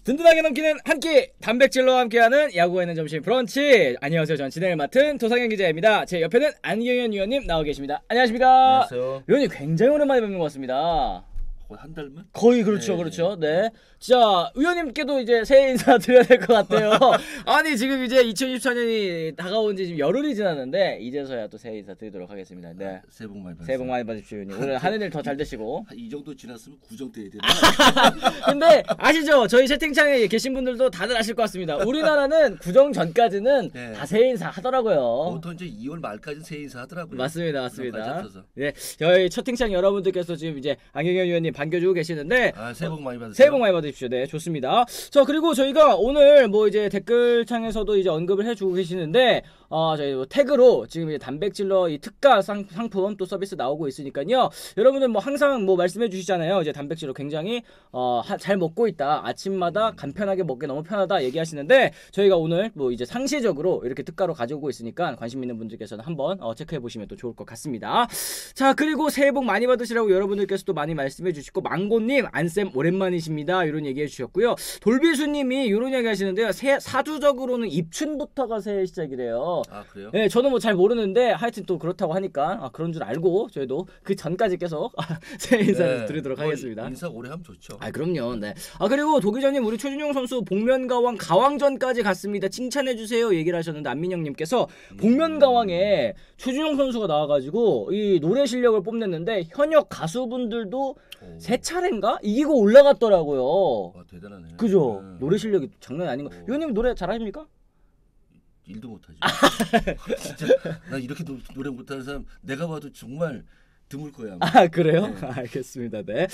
든든하게 넘기는 한 끼 단백질로 함께하는 야구에는 점심 브런치. 안녕하세요. 전 진행을 맡은 도상현 기자입니다. 제 옆에는 안경현 위원님 나와 계십니다. 안녕하십니까? 안녕하세요. 위원님 굉장히 오랜만에 뵙는 것 같습니다. 거의 한 달만? 거의 그렇죠. 네. 그렇죠. 네. 자, 위원님께도 이제 새해 인사 드려야 될 것 같아요. 아니, 지금 이제 2024년이 다가온 지 지금 열흘이 지났는데 이제서야 또 새해 인사 드리도록 하겠습니다. 네. 새해 복 많이 받으세요. 새해 복 많이 받으십시오, 위원님. 오늘 하는 일 더 잘 되시고. 이 정도 지났으면 구정돼야 되나? 근데 아시죠? 저희 채팅창에 계신 분들도 다들 아실 것 같습니다. 우리나라는 구정 전까지는 네. 다 새해 인사 하더라고요. 보통 이제 2월 말까지 새해 인사 하더라고요. 맞습니다, 맞습니다. 맞춰서. 네, 저희 채팅창 여러분들께서 지금 이제 안경현 위원님 반겨주고 계시는데 새해 복 많이 받으세요. 새해 복 많이 받으십시오. 네, 좋습니다. 자, 그리고 저희가 오늘 뭐 이제 댓글창에서도 이제 언급을 해주고 계시는데, 저희 뭐 태그로 지금 이제 단백질러 이 특가 상품 또 서비스 나오고 있으니까요. 여러분들 뭐 항상 뭐 말씀해 주시잖아요. 이제 단백질러 굉장히 잘 먹고 있다. 아침마다 간편하게 먹기 너무 편하다 얘기하시는데, 저희가 오늘 뭐 이제 상시적으로 이렇게 특가로 가져오고 있으니까 관심 있는 분들께서는 한번 체크해 보시면 또 좋을 것 같습니다. 자, 그리고 새해 복 많이 받으시라고 여러분들께서도 많이 말씀해 주시고, 망고님 안쌤 오랜만이십니다 이런 얘기해 주셨고요. 돌비수님이 이런 얘기 하시는데요. 사주적으로는 입춘부터가 새해 시작이래요. 아, 그래요? 네, 저는 뭐 잘 모르는데 하여튼 또 그렇다고 하니까 그런 줄 알고 저희도 그 전까지 계속 새해 인사를 드리도록 하겠습니다. 인사 오래 하면 좋죠. 아, 그럼요. 네. 그리고 도기자님, 우리 최준용 선수 복면가왕 가왕전까지 갔습니다. 칭찬해 주세요 얘기를 하셨는데, 안민영님께서 복면가왕에 최준용 선수가 나와가지고 이 노래 실력을 뽐냈는데 현역 가수분들도 세 차례인가 이기고 올라갔더라고요. 와, 대단하네. 그죠? 노래 실력이 장난 아닌 거. 위원님 노래 잘하십니까? 일도 못하지. 진짜 나 이렇게 노래 못하는 사람 내가 봐도 정말 드물 거야. 아, 그래요? 네. 알겠습니다. 네.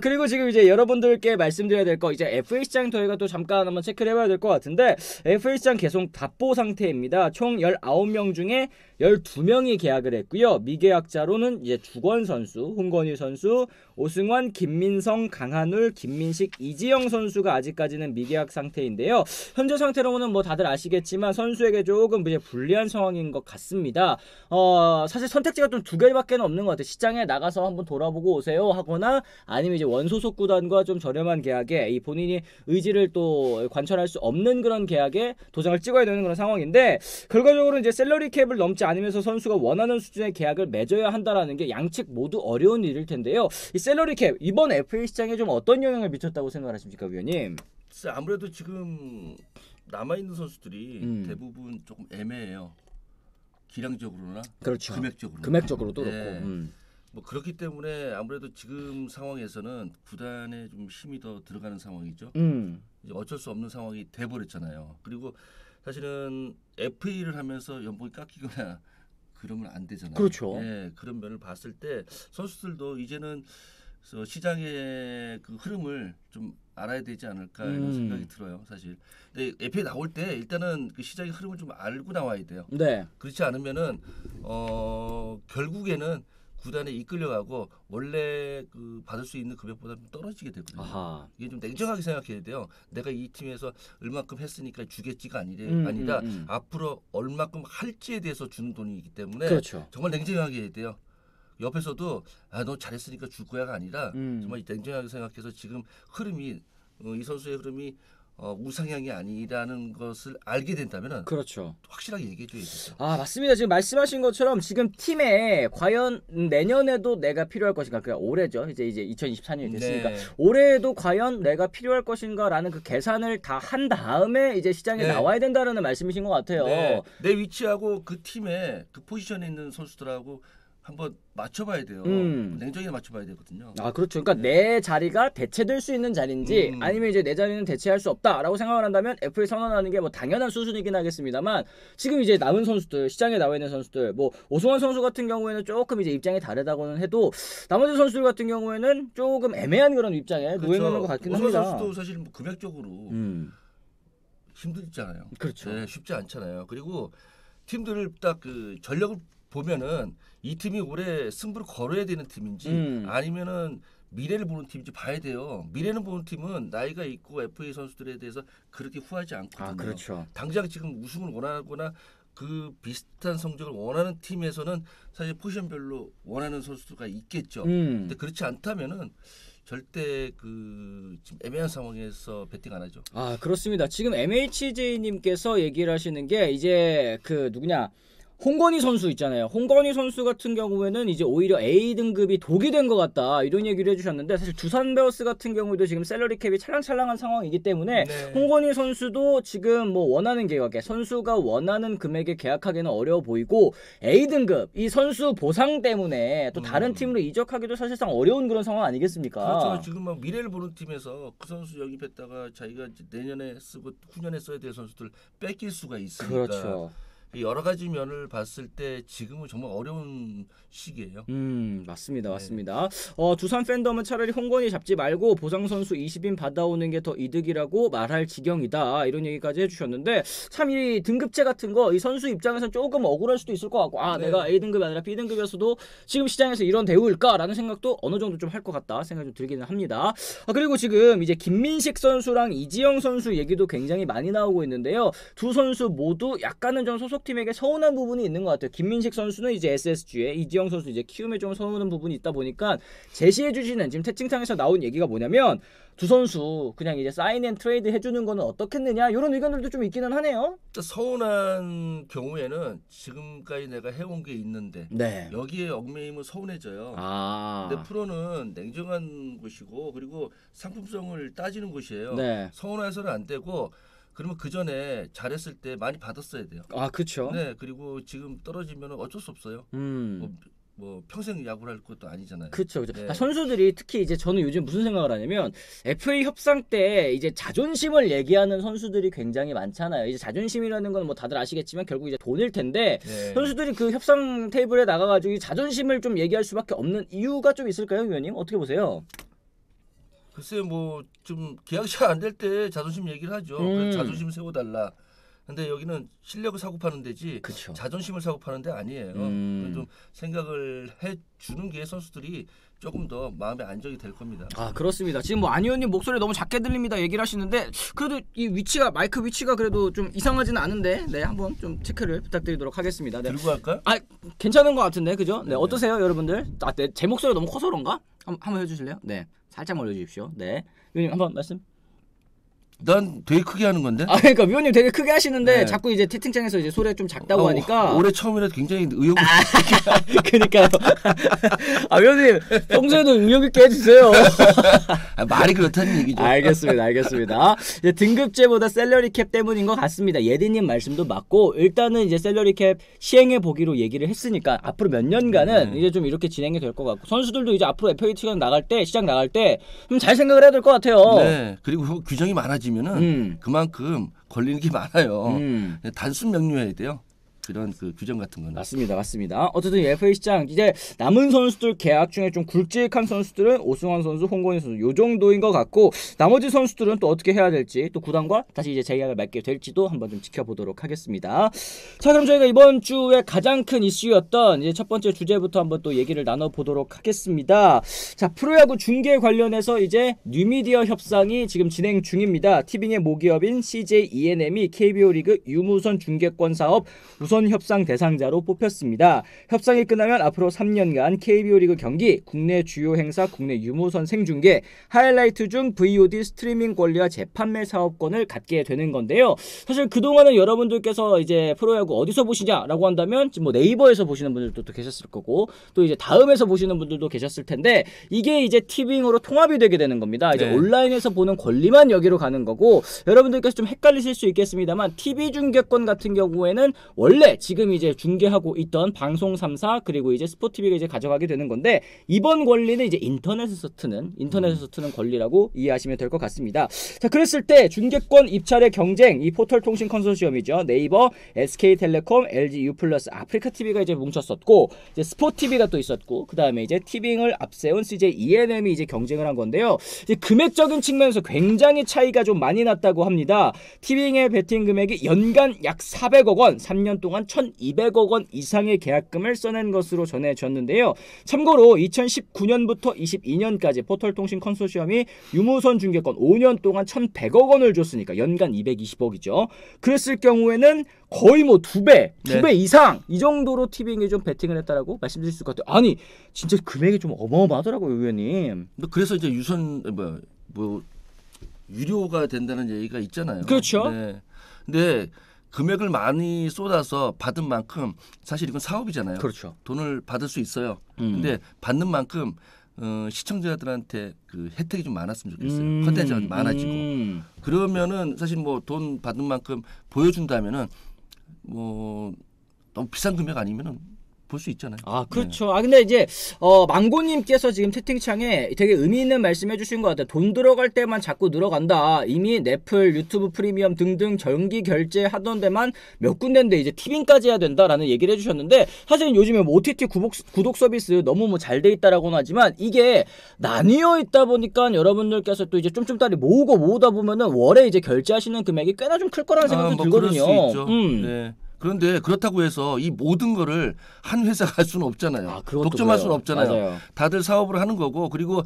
그리고 지금 이제 여러분들께 말씀드려야 될 거, 이제 FA시장 저희가 또 잠깐 한번 체크를 해봐야 될 것 같은데, FA시장 계속 답보 상태입니다. 총 19명 중에 12명이 계약을 했고요. 미계약자로는 이제 주권 선수, 홍건희 선수, 오승환, 김민성, 강한울, 김민식, 이지영 선수가 아직까지는 미계약 상태인데요. 현재 상태로는 뭐 다들 아시겠지만 선수에게 조금 이제 불리한 상황인 것 같습니다. 사실 선택지가 좀 두 개밖에 없는 것 같아요. 시장에 나가서 한번 돌아보고 오세요 하거나, 아니면 이제 원소속 구단과 좀 저렴한 계약에 이 본인이 의지를 또 관철할 수 없는 그런 계약에 도장을 찍어야 되는 그런 상황인데, 결과적으로 이제 셀러리 캡을 넘지 않으면서 선수가 원하는 수준의 계약을 맺어야 한다라는 게 양측 모두 어려운 일일 텐데요. 이 셀러리 캡 이번 FA 시장에 좀 어떤 영향을 미쳤다고 생각하십니까, 위원님? 아무래도 지금 남아 있는 선수들이 대부분 조금 애매해요. 기량적으로나 그렇죠. 금액적으로도 그렇고. 네. 뭐 그렇기 때문에 아무래도 지금 상황에서는 구단에 좀 힘이 더 들어가는 상황이죠. 이제 어쩔 수 없는 상황이 돼버렸잖아요. 그리고 사실은 FA를 하면서 연봉이 깎이거나 그러면 안 되잖아요. 그렇죠. 예, 그런 면을 봤을 때 선수들도 이제는 시장의 그 흐름을 좀 알아야 되지 않을까 이런 생각이 들어요, 사실. 근데 FA 나올 때 일단은 그 시장의 흐름을 좀 알고 나와야 돼요. 네. 그렇지 않으면은 결국에는 구단에 이끌려가고 원래 그 받을 수 있는 금액보다 좀 떨어지게 되거든요. 아하. 이게 좀 냉정하게 생각해야 돼요. 내가 이 팀에서 얼마큼 했으니까 주겠지가 아니라 앞으로 얼마큼 할지에 대해서 주는 돈이기 때문에 그렇죠. 정말 냉정하게 해야 돼요. 옆에서도 너 잘했으니까 줄 거야가 아니라 정말 냉정하게 생각해서 지금 흐름이 이 선수의 흐름이 우상향이 아니라는 것을 알게 된다면은 그렇죠. 확실하게 얘기해 줘야죠. 맞습니다. 지금 말씀하신 것처럼 지금 팀에 과연 내년에도 내가 필요할 것인가, 그러니까 올해죠. 이제 2024년이 됐으니까 네. 올해에도 과연 내가 필요할 것인가라는 그 계산을 다 한 다음에 이제 시장에 네. 나와야 된다는 말씀이신 것 같아요. 네. 내 위치하고 그 팀에 그 포지션에 있는 선수들하고 한번 맞춰봐야 돼요. 냉정하게 맞춰봐야 되거든요. 그렇죠. 그러니까 내 자리가 대체될 수 있는 자리인지 아니면 이제 내 자리는 대체할 수 없다라고 생각을 한다면 FA 선언하는 게 뭐 당연한 수순이긴 하겠습니다만, 지금 이제 남은 선수들, 시장에 나와 있는 선수들, 뭐 오승환 선수 같은 경우에는 조금 이제 입장이 다르다고는 해도 나머지 선수들 같은 경우에는 조금 애매한 그런 입장에 놓여 있는 것 같긴 합니다. 오승환 선수도 사실 뭐 금액적으로 힘들잖아요. 그렇죠. 네, 쉽지 않잖아요. 그리고 팀들을 딱 그 전력을 보면은 이 팀이 올해 승부를 걸어야 되는 팀인지 아니면은 미래를 보는 팀인지 봐야 돼요. 미래는 보는 팀은 나이가 있고 FA 선수들에 대해서 그렇게 후하지 않거든요. 그렇죠. 당장 지금 우승을 원하거나 그 비슷한 성적을 원하는 팀에서는 사실 포지션별로 원하는 선수가 있겠죠. 근데 그렇지 않다면은 절대 지금 애매한 상황에서 배팅 안 하죠. 아, 그렇습니다. 지금 MHJ님께서 얘기를 하시는 게 이제 누구냐? 홍건희 선수 있잖아요. 홍건희 선수 같은 경우에는 이제 오히려 A등급이 독이 된 것 같다, 이런 얘기를 해주셨는데, 사실 두산 베어스 같은 경우에도 지금 샐러리 캡이 찰랑찰랑한 상황이기 때문에 네. 홍건희 선수도 지금 뭐 원하는 계약에, 선수가 원하는 금액에 계약하기는 어려워 보이고, A등급 이 선수 보상 때문에 또 다른 팀으로 이적하기도 사실상 어려운 그런 상황 아니겠습니까? 그렇죠. 지금 막 미래를 보는 팀에서 그 선수 영입했다가 자기가 내년에 쓰고 후년에 써야 될 선수들 뺏길 수가 있으니까. 그렇죠. 여러 가지 면을 봤을 때 지금은 정말 어려운 시기예요. 맞습니다. 맞습니다. 두산 팬덤은 차라리 홍건희 잡지 말고 보상 선수 20인 받아오는 게 더 이득이라고 말할 지경이다, 이런 얘기까지 해주셨는데, 참 이 등급제 같은 거 이 선수 입장에서는 조금 억울할 수도 있을 것 같고, 네. 내가 A등급이 아니라 B등급이었어도 지금 시장에서 이런 대우일까라는 생각도 어느 정도 좀 할 것 같다 생각이 좀 들기는 합니다. 그리고 지금 이제 김민식 선수랑 이지영 선수 얘기도 굉장히 많이 나오고 있는데요. 두 선수 모두 약간은 좀 소속팀에게 서운한 부분이 있는 것 같아요. 김민식 선수는 이제 SSG에, 이지영 선수 이제 키움에 좀 서운한 부분이 있다 보니까 제시해 주시는, 지금 채팅창에서 나온 얘기가 뭐냐면, 두 선수 그냥 이제 사인 앤 트레이드 해주는 거는 어떻겠느냐, 이런 의견들도 좀 있기는 하네요. 서운한 경우에는 지금까지 내가 해온 게 있는데 네. 여기에 얽매이면 서운해져요. 아. 근데 프로는 냉정한 곳이고 그리고 상품성을 따지는 곳이에요. 네. 서운해서는 안 되고, 그러면 그 전에 잘했을 때 많이 받았어야 돼요. 아, 그렇죠. 네, 그리고 지금 떨어지면 어쩔 수 없어요. 뭐 평생 야구를 할 것도 아니잖아요. 그렇죠. 네. 선수들이 특히 이제 저는 요즘 무슨 생각을 하냐면, FA 협상 때 이제 자존심을 얘기하는 선수들이 굉장히 많잖아요. 이제 자존심이라는 건 뭐 다들 아시겠지만 결국 이제 돈일 텐데, 네. 선수들이 그 협상 테이블에 나가가지고 이 자존심을 좀 얘기할 수밖에 없는 이유가 좀 있을까요, 위원님? 어떻게 보세요? 글쎄요, 뭐 좀 계약이 잘 안 될 때 자존심 얘기를 하죠. 그래서 자존심 세워달라. 근데 여기는 실력을 사고 파는 데지 그쵸. 자존심을 사고 파는 데 아니에요. 좀 생각을 해주는 게 선수들이 조금 더 마음의 안정이 될 겁니다. 아, 그렇습니다. 지금 뭐 안 의원님 목소리 너무 작게 들립니다 얘기를 하시는데, 그래도 이 위치가, 마이크 위치가 그래도 좀 이상하지는 않은데, 네, 한번 좀 체크를 부탁드리도록 하겠습니다. 네. 들고 갈까요? 아, 괜찮은 것 같은데, 그죠? 네, 네. 어떠세요, 여러분들? 아, 네, 제 목소리 너무 커서 그런가? 한번 해주실래요? 네, 살짝 올려주십시오. 네, 위원님 한번 말씀. 난 되게 크게 하는 건데. 그러니까 위원님 되게 크게 하시는데, 네. 자꾸 이제 채팅창에서 이제 소리가 좀 작다고 하니까. 올해 처음이라 굉장히 의욕. 그러니까요. 위원님 평소에도 의욕 있게 해주세요. 말이 그렇다는 얘기죠. 알겠습니다. 이제 등급제보다 샐러리 캡 때문인 것 같습니다. 예디님 말씀도 맞고, 일단은 이제 샐러리 캡 시행해 보기로 얘기를 했으니까 앞으로 몇 년간은 이제 좀 이렇게 진행이 될 것 같고, 선수들도 이제 앞으로 FA 시장 나갈 때 좀 잘 생각을 해야 될 것 같아요. 네. 그리고 규정이 많아지면은 그만큼 걸리는 게 많아요. 단순 명료해야 돼요. 그런 규정 같은 거는. 맞습니다. 어쨌든 FA 시장 이제 남은 선수들 계약 중에 좀 굵직한 선수들은 오승환 선수, 홍건희 선수 요 정도인 것 같고, 나머지 선수들은 또 어떻게 해야 될지, 또 구단과 다시 이제 재계약을 맺게 될지도 한번 좀 지켜보도록 하겠습니다. 자, 그럼 저희가 이번 주에 가장 큰 이슈였던 이제 첫 번째 주제부터 한번 또 얘기를 나눠보도록 하겠습니다. 자, 프로야구 중계 관련해서 이제 뉴미디어 협상이 지금 진행 중입니다. 티빙의 모기업인 CJ ENM이 KBO 리그 유무선 중계권 사업 우선 협상 대상자로 뽑혔습니다. 협상이 끝나면 앞으로 3년간 KBO 리그 경기, 국내 주요 행사, 국내 유무선 생중계, 하이라이트 중 VOD 스트리밍 권리와 재판매 사업권을 갖게 되는 건데요. 사실 그동안은 여러분들께서 이제 프로야구 어디서 보시냐라고 한다면 뭐 네이버에서 보시는 분들도 또 계셨을 거고, 또 이제 다음에서 보시는 분들도 계셨을 텐데, 이게 이제 티빙으로 통합이 되게 되는 겁니다. 이제 네. 온라인에서 보는 권리만 여기로 가는 거고, 여러분들께서 좀 헷갈리실 수 있겠습니다만, TV 중계권 같은 경우에는 원래 지금 이제 중계하고 있던 방송 3사 그리고 이제 스포티비가 이제 가져가게 되는 건데, 이번 권리는 이제 인터넷에서 트는 권리라고 이해하시면 될 것 같습니다. 자, 그랬을 때 중계권 입찰의 경쟁, 이 포털 통신 컨소시엄이죠. 네이버, SK텔레콤, LG U+, 아프리카 TV가 이제 뭉쳤었고, 이제 스포티비가 또 있었고, 그 다음에 이제 티빙을 앞세운 CJ ENM이 이제 경쟁을 한 건데요. 이제 금액적인 측면에서 굉장히 차이가 좀 많이 났다고 합니다. 티빙의 베팅 금액이 연간 약 400억 원, 3년 동안 동안 1,200억 원 이상의 계약금을 써낸 것으로 전해졌는데요. 참고로 2019년부터 22년까지 포털통신 컨소시엄이 유무선 중계권 5년 동안 1,100억 원을 줬으니까 연간 220억이죠. 그랬을 경우에는 거의 뭐 두 배 이상 이 정도로 티빙에 좀 베팅을 했다라고 말씀드릴 수 있을 것 같아요. 아니 진짜 금액이 좀 어마어마하더라고요, 의원님. 그래서 이제 유료가 된다는 얘기가 있잖아요. 그렇죠. 네. 근데 금액을 많이 쏟아서 받은 만큼 사실 이건 사업이잖아요. 그렇죠. 돈을 받을 수 있어요. 근데 받는 만큼 시청자들한테 그 혜택이 좀 많았으면 좋겠어요. 컨텐츠가 많아지고. 그러면은 사실 뭐 돈 받는 만큼 보여준다면은 뭐 너무 비싼 금액 아니면은 볼 수 있잖아요. 아 그렇죠. 네. 아 근데 이제 망고님께서 지금 채팅창에 되게 의미 있는 말씀해 주신 것 같아요. 돈 들어갈 때만 자꾸 늘어간다. 이미 넷플, 유튜브 프리미엄 등등 정기 결제하던 데만 몇 군데인데 이제 티빙까지 해야 된다라는 얘기를 해주셨는데 사실 요즘에 뭐 OTT 구독 서비스 너무 뭐 잘 돼 있다라고는 하지만 이게 나뉘어 있다 보니까 여러분들께서 또 이제 쫌쫌따리 모으다 보면은 월에 이제 결제하시는 금액이 꽤나 좀 클 거라는 생각도 들거든요. 그럴 수 있죠. 네. 그런데 그렇다고 해서 이 모든 거를 한 회사가 할 수는 없잖아요. 독점할 수는 없잖아요. 맞아요. 다들 사업을 하는 거고 그리고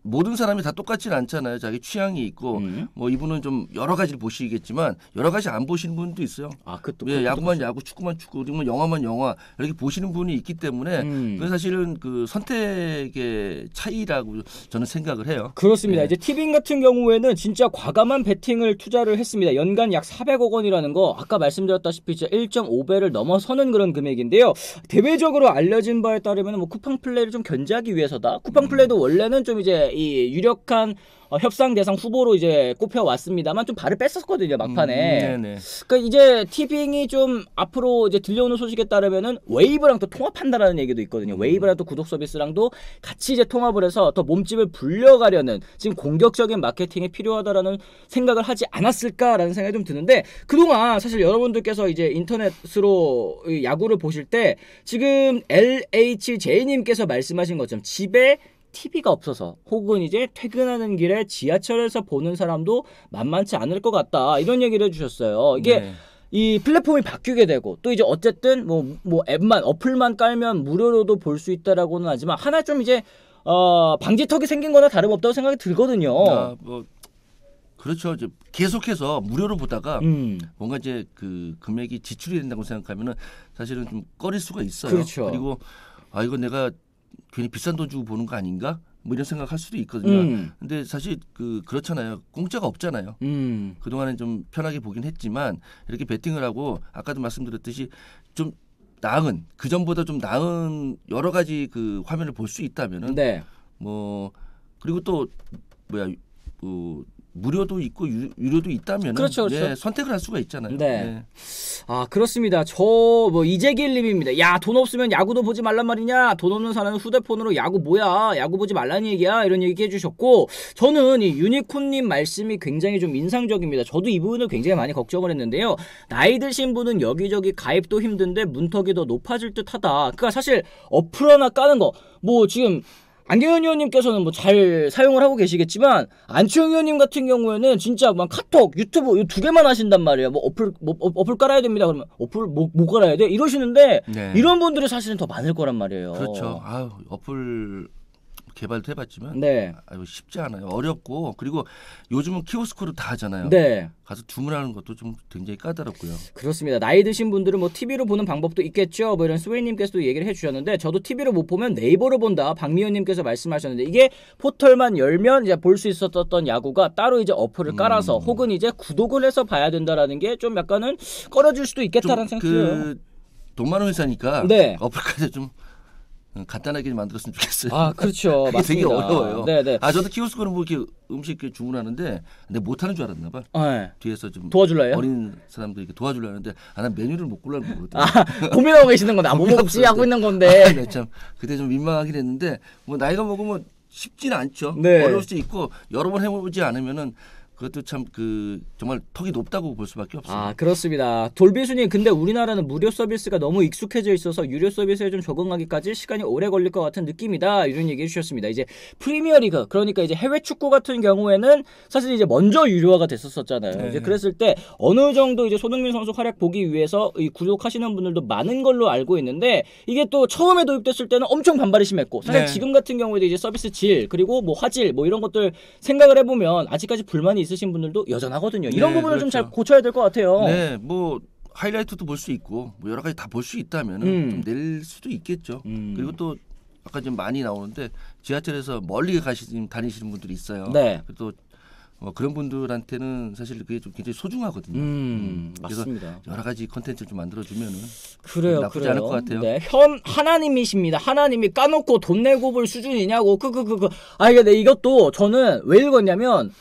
모든 사람이 다 똑같지는 않잖아요. 자기 취향이 있고 뭐 이분은 좀 여러 가지를 보시겠지만 여러 가지 안 보시는 분도 있어요. 아, 그것도 예, 야구만 야구, 축구만 축구, 그리고 영화만 영화 이렇게 보시는 분이 있기 때문에 그 사실은 그 선택의 차이라고 저는 생각을 해요. 그렇습니다. 예. 이제 티빙 같은 경우에는 진짜 과감한 베팅을 투자를 했습니다. 연간 약 400억 원이라는 거 아까 말씀드렸다시피 진짜 1.5배를 넘어서는 그런 금액인데요. 대외적으로 알려진 바에 따르면 뭐 쿠팡 플레이를 좀 견제하기 위해서다. 쿠팡 플레이도 원래는 좀 이제 이 유력한 협상 대상 후보로 이제 꼽혀왔습니다만 좀 발을 뺐었거든요, 막판에. 네네. 그러니까 이제 티빙이 좀 앞으로 이제 들려오는 소식에 따르면은 웨이브랑 또 통합한다라는 얘기도 있거든요. 웨이브랑 또 구독 서비스랑도 같이 이제 통합을 해서 더 몸집을 불려가려는 지금 공격적인 마케팅이 필요하다라는 생각을 하지 않았을까라는 생각이 좀 드는데 그동안 사실 여러분들께서 이제 인터넷으로 야구를 보실 때 지금 LHJ님께서 말씀하신 것처럼 집에 TV가 없어서 혹은 이제 퇴근하는 길에 지하철에서 보는 사람도 만만치 않을 것 같다 이런 얘기를 해주셨어요. 이게 네. 이 플랫폼이 바뀌게 되고 또 이제 어쨌든 뭐 앱만 어플만 깔면 무료로도 볼 수 있다라고는 하지만 하나 좀 이제 방지턱이 생긴 거나 다름없다고 생각이 들거든요. 뭐 그렇죠. 이제 계속해서 무료로 보다가 뭔가 이제 그 금액이 지출이 된다고 생각하면은 사실은 좀 꺼릴 수가 있어요. 그렇죠. 그리고 이거 내가 괜히 비싼 돈 주고 보는 거 아닌가? 뭐 이런 생각할 수도 있거든요. 근데 사실 그렇잖아요. 공짜가 없잖아요. 그동안은 좀 편하게 보긴 했지만 이렇게 베팅을 하고 아까도 말씀드렸듯이 좀 나은 그전보다 좀 나은 여러 가지 그 화면을 볼 수 있다면은 네. 뭐 그리고 또 무료도 있고 유료도 있다면 그렇죠. 예, 선택을 할 수가 있잖아요. 네. 네. 아 그렇습니다. 저 뭐 이재길님입니다. 야 돈 없으면 야구도 보지 말란 말이냐? 돈 없는 사람은 휴대폰으로 야구 뭐야? 야구 보지 말라는 얘기야? 이런 얘기 해주셨고 저는 이 유니콘님 말씀이 굉장히 좀 인상적입니다. 저도 이 부분을 굉장히 많이 걱정을 했는데요. 나이 드신 분은 여기저기 가입도 힘든데 문턱이 더 높아질 듯하다. 그러니까 사실 어플 하나 까는 거 뭐 지금 안경현 의원님께서는 뭐 잘 사용을 하고 계시겠지만 안치홍 의원님 같은 경우에는 진짜 막 카톡, 유튜브 이 두 개만 하신단 말이에요. 뭐 어플 깔아야 됩니다. 그러면 어플 뭐 깔아야 돼? 이러시는데 네. 이런 분들이 사실은 더 많을 거란 말이에요. 그렇죠. 어플 개발도 해봤지만 네. 쉽지 않아요. 어렵고 그리고 요즘은 키오스크로 다 하잖아요. 네. 가서 주문하는 것도 좀 굉장히 까다롭고요. 그렇습니다. 나이 드신 분들은 뭐 TV로 보는 방법도 있겠죠. 뭐 이런 스웨이님께서도 얘기를 해주셨는데 저도 TV로 못 보면 네이버로 본다. 박미연님께서 말씀하셨는데 이게 포털만 열면 이제 볼 수 있었던 야구가 따로 이제 어플을 깔아서 혹은 이제 구독을 해서 봐야 된다라는 게 좀 약간은 꺼려질 수도 있겠다라는 생각이 들어요. 돈 많은 회사니까 네. 어플까지 좀 간단하게 만들었으면 좋겠어요. 아 그렇죠. 그게 맞습니다. 되게 어려워요. 네네. 저도 키오스크는 뭐 이렇게 음식 이렇게 주문하는데 근데 못하는 줄 알았나 봐. 네. 뒤에서 좀 도와줄래요? 어린 사람들 이렇게 도와주려는데 난 메뉴를 못 골라는 거거든요. 고민하고 계시는 건데 뭐 먹지 하고 있는 건데. 네, 참 그때 좀 민망하긴 했는데 뭐 나이가 먹으면 쉽지는 않죠. 네. 어려울 수도 있고 여러 번 해보지 않으면은 그것도 참 정말 턱이 높다고 볼 수밖에 없어요. 아 그렇습니다. 돌비순이 근데 우리나라는 무료 서비스가 너무 익숙해져 있어서 유료 서비스에 좀 적응하기까지 시간이 오래 걸릴 것 같은 느낌이다 이런 얘기 해주셨습니다. 이제 프리미어리그 그러니까 이제 해외 축구 같은 경우에는 사실 이제 먼저 유료화가 됐었잖아요. 네. 이제 그랬을 때 어느 정도 이제 손흥민 선수 활약 보기 위해서 이 구독하시는 분들도 많은 걸로 알고 있는데 이게 또 처음에 도입됐을 때는 엄청 반발이 심했고 사실 네. 지금 같은 경우에도 이제 서비스 질 그리고 뭐 화질 뭐 이런 것들 생각을 해보면 아직까지 불만이 있으신 분들도 여전하거든요. 이런 네, 부분을 좀 잘 그렇죠. 고쳐야 될 것 같아요. 네, 뭐 하이라이트도 볼 수 있고 뭐 여러 가지 다 볼 수 있다면은 좀 낼 수도 있겠죠. 그리고 또 아까 좀 많이 나오는데 지하철에서 멀리 다니시는 분들이 있어요. 네. 또 그런 분들한테는 사실 그게 좀 굉장히 소중하거든요. 그래서 맞습니다. 여러 가지 컨텐츠를 좀 만들어주면은 그래요, 나쁘지 않을 것 같아요. 네, 하나님이십니다. 하나님이 까놓고 돈 내고 볼 수준이냐고. 아 근데 이것도 저는 왜 읽었냐면.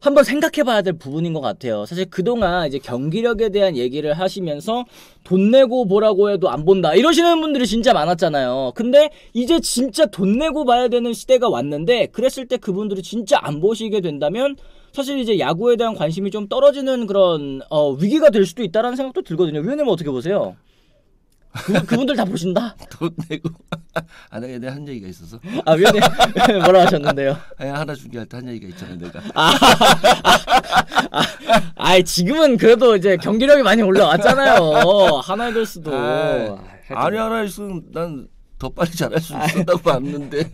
한번 생각해봐야 될 부분인 것 같아요. 사실 그동안 이제 경기력에 대한 얘기를 하시면서 돈 내고 보라고 해도 안 본다 이러시는 분들이 진짜 많았잖아요. 근데 이제 진짜 돈 내고 봐야 되는 시대가 왔는데 그랬을 때 그분들이 진짜 안 보시게 된다면 사실 이제 야구에 대한 관심이 좀 떨어지는 그런 위기가 될 수도 있다라는 생각도 들거든요. 위원님은 어떻게 보세요? 그분들 다 보신다? 돈 내고 안 하게 한 얘기가 있어서. 아 위원님 뭐라 하셨는데요? 하나 중계할 때 한 얘기가 있잖아요, 내가. 지금은 그래도 이제 경기력이 많이 올라왔잖아요. 하나이글스도. 아니 하나이글스는 난 더 빨리 잘할 수 있었다고 봤는데.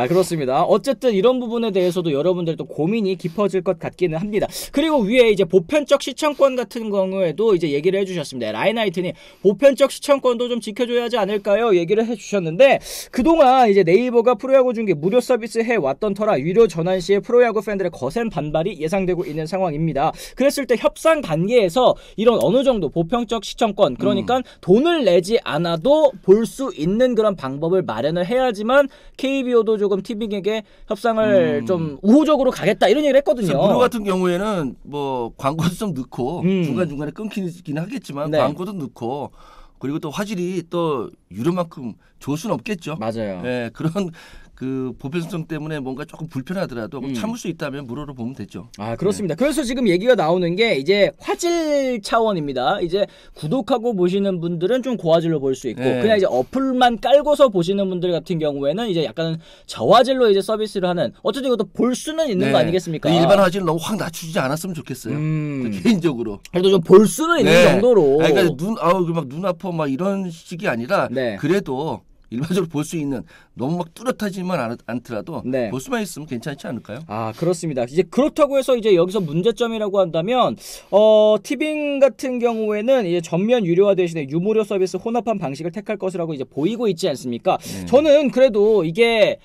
그렇습니다. 어쨌든 이런 부분에 대해서도 여러분들도 고민이 깊어질 것 같기는 합니다. 그리고 위에 이제 보편적 시청권 같은 경우에도 이제 얘기를 해주셨습니다. 라인하이트니 보편적 시청권도 좀 지켜줘야 하지 않을까요? 얘기를 해주셨는데 그동안 이제 네이버가 프로야구 중계 무료 서비스 해왔던 터라 유료 전환 시에 프로야구 팬들의 거센 반발이 예상되고 있는 상황입니다. 그랬을 때 협상 단계에서 이런 어느 정도 보편적 시청권 그러니까 돈을 내지 않아도 볼 수 있는 그런 방법을 마련을 해야지만 KBO도 조금 티빙에게 협상을 좀 우호적으로 가겠다 이런 얘기를 했거든요. 무료 같은 경우에는 뭐 광고도 좀 넣고 중간중간에 끊기긴 하겠지만 네. 광고도 넣고 그리고 또 화질이 또 유료만큼 좋을 수는 없겠죠. 맞아요. 네, 그런 보편성 때문에 뭔가 조금 불편하더라도 참을 수 있다면 무료로 보면 되죠. 그렇습니다. 그래서 지금 얘기가 나오는 게 이제 화질 차원입니다. 이제 구독하고 보시는 분들은 좀 고화질로 볼 수 있고 그냥 이제 어플만 깔고서 보시는 분들 같은 경우에는 이제 약간 저화질로 이제 서비스를 하는 어쨌든 이것도 볼 수는 있는 거 아니겠습니까? 일반 화질 너무 확 낮추지 않았으면 좋겠어요. 개인적으로. 그래도 좀 볼 수는 있는 정도로. 그러니까 눈 아파 막 이런 식이 아니라 그래도 일반적으로 볼 수 있는 너무 막 뚜렷하지만 않더라도 볼 수만 있으면 괜찮지 않을까요? 그렇습니다. 이제 그렇다고 해서 이제 여기서 문제점이라고 한다면 티빙 같은 경우에는 이제 전면 유료화 대신에 유무료 서비스 혼합한 방식을 택할 것이라고 이제 보이고 있지 않습니까? 저는 그래도 이게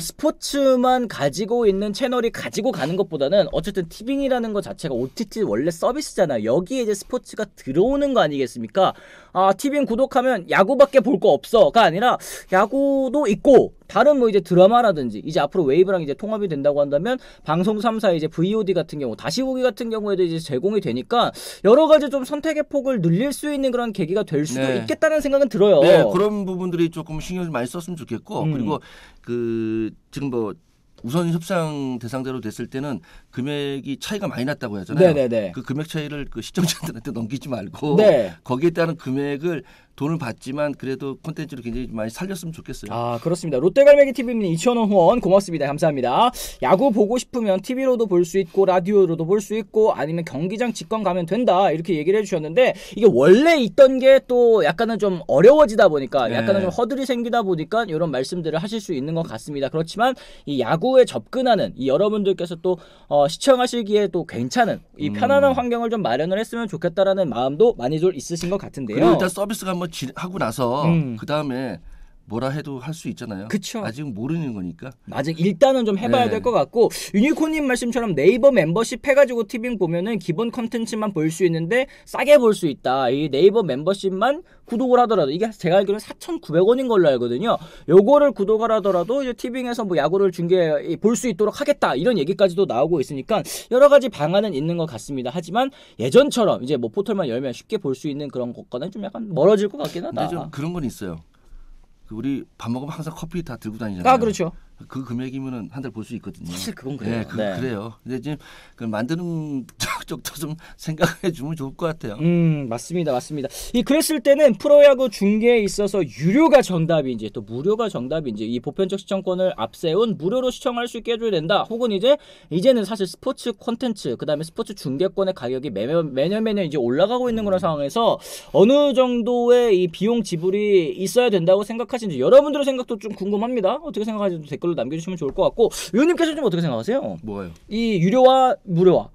스포츠만 가지고 있는 채널이 가지고 가는 것보다는 어쨌든 티빙이라는 것 자체가 OTT 원래 서비스잖아요. 여기에 이제 스포츠가 들어오는 거 아니겠습니까? 티빙 구독하면 야구밖에 볼 거 없어가 아니라 야구도 있고 다른 뭐 이제 드라마라든지 이제 앞으로 웨이브랑 이제 통합이 된다고 한다면 방송 3사의 이제 VOD 같은 경우 다시 보기 같은 경우에도 이제 제공이 되니까 여러 가지 좀 선택의 폭을 늘릴 수 있는 그런 계기가 될 수도 있겠다는 생각은 들어요. 네, 그런 부분들이 조금 신경을 많이 썼으면 좋겠고 그리고 지금 뭐 우선 협상 대상자로 됐을 때는 금액이 차이가 많이 났다고 하잖아요. 네네네. 그 금액 차이를 시청자들한테 넘기지 말고 거기에 따른 금액을 돈을 받지만 그래도 콘텐츠를 굉장히 많이 살렸으면 좋겠어요. 그렇습니다. 롯데갈매기 TV님 2,000원 후원 고맙습니다. 감사합니다. 야구 보고 싶으면 TV로도 볼 수 있고 라디오로도 볼 수 있고 아니면 경기장 직관 가면 된다 이렇게 얘기를 해주셨는데 이게 원래 있던 게 또 약간은 좀 어려워지다 보니까 약간은 좀 허들이 생기다 보니까 이런 말씀들을 하실 수 있는 것 같습니다. 그렇지만 이 야구에 접근하는 이 여러분들께서 또 시청하시기에 또 괜찮은 이 편안한 환경을 좀 마련을 했으면 좋겠다라는 마음도 많이 좀 있으신 것 같은데요. 그리고 일단 서비스가 한번 하고 나서 그 다음에 뭐라 해도 할 수 있잖아요. 그쵸. 아직 모르는 거니까. 아직 일단은 좀 해봐야 될 것 같고 유니콘님 말씀처럼 네이버 멤버십 해가지고 티빙 보면은 기본 컨텐츠만 볼 수 있는데 싸게 볼 수 있다. 이 네이버 멤버십만 구독을 하더라도 이게 제가 알기로는 4,900원인 걸로 알거든요. 요거를 구독을 하더라도 이제 티빙에서 뭐 야구를 볼 수 있도록 하겠다 이런 얘기까지도 나오고 있으니까 여러 가지 방안은 있는 것 같습니다. 하지만 예전처럼 이제 뭐 포털만 열면 쉽게 볼 수 있는 그런 것과는 좀 약간 멀어질 것 같긴 하다. 근데 좀 그런 건 있어요. 그 우리 밥 먹으면 항상 커피 다 들고 다니잖아요. 아 그렇죠. 그 금액이면은 한 달 볼 수 있거든요. 사실 그건 그래요. 네, 그래요. 근데 지금 그 만드는 쪽도 좀 생각해 주면 좋을 것 같아요. 맞습니다. 이 그랬을 때는 프로야구 중계에 있어서 유료가 정답인지 또 무료가 정답인지 이 보편적 시청권을 앞세운 무료로 시청할 수 있게 해줘야 된다. 혹은 이제는 사실 스포츠 콘텐츠 그다음에 스포츠 중계권의 가격이 매년 이제 올라가고 있는 그런 상황에서 어느 정도의 이 비용 지불이 있어야 된다고 생각하시는지 여러분들의 생각도 좀 궁금합니다. 어떻게 생각하시는지 댓글로 남겨주시면 좋을 것 같고 위원님께서 좀 어떻게 생각하세요? 뭐요? 이 유료와 무료와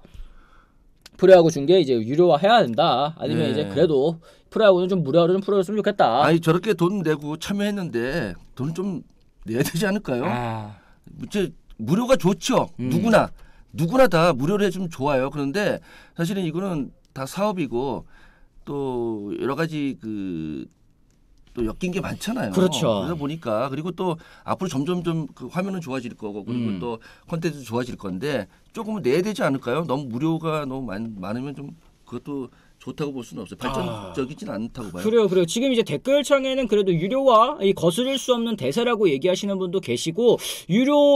프로야구 중계 이제 유료화해야 된다. 아니면 네. 이제 그래도 프로야구는 좀 무료로 좀 풀어줬으면 좋겠다. 아니 저렇게 돈 내고 참여했는데 돈 좀 내야 되지 않을까요? 이제 무료가 좋죠. 누구나 다 무료로 해주면 좋아요. 그런데 사실은 이거는 다 사업이고 또 여러 가지 또 엮인 게 많잖아요. 그렇죠. 그러다 보니까 그리고 또 앞으로 점점 그 화면은 좋아질 거고 그리고 또 콘텐츠도 좋아질 건데 조금은 내야 되지 않을까요? 너무 무료가 너무 많으면 좀 그것도 좋다고 볼 수는 없어요. 발전적이진 않다고 봐요. 그래요. 지금 이제 댓글창에는 그래도 유료화 이 거스릴 수 없는 대세라고 얘기하시는 분도 계시고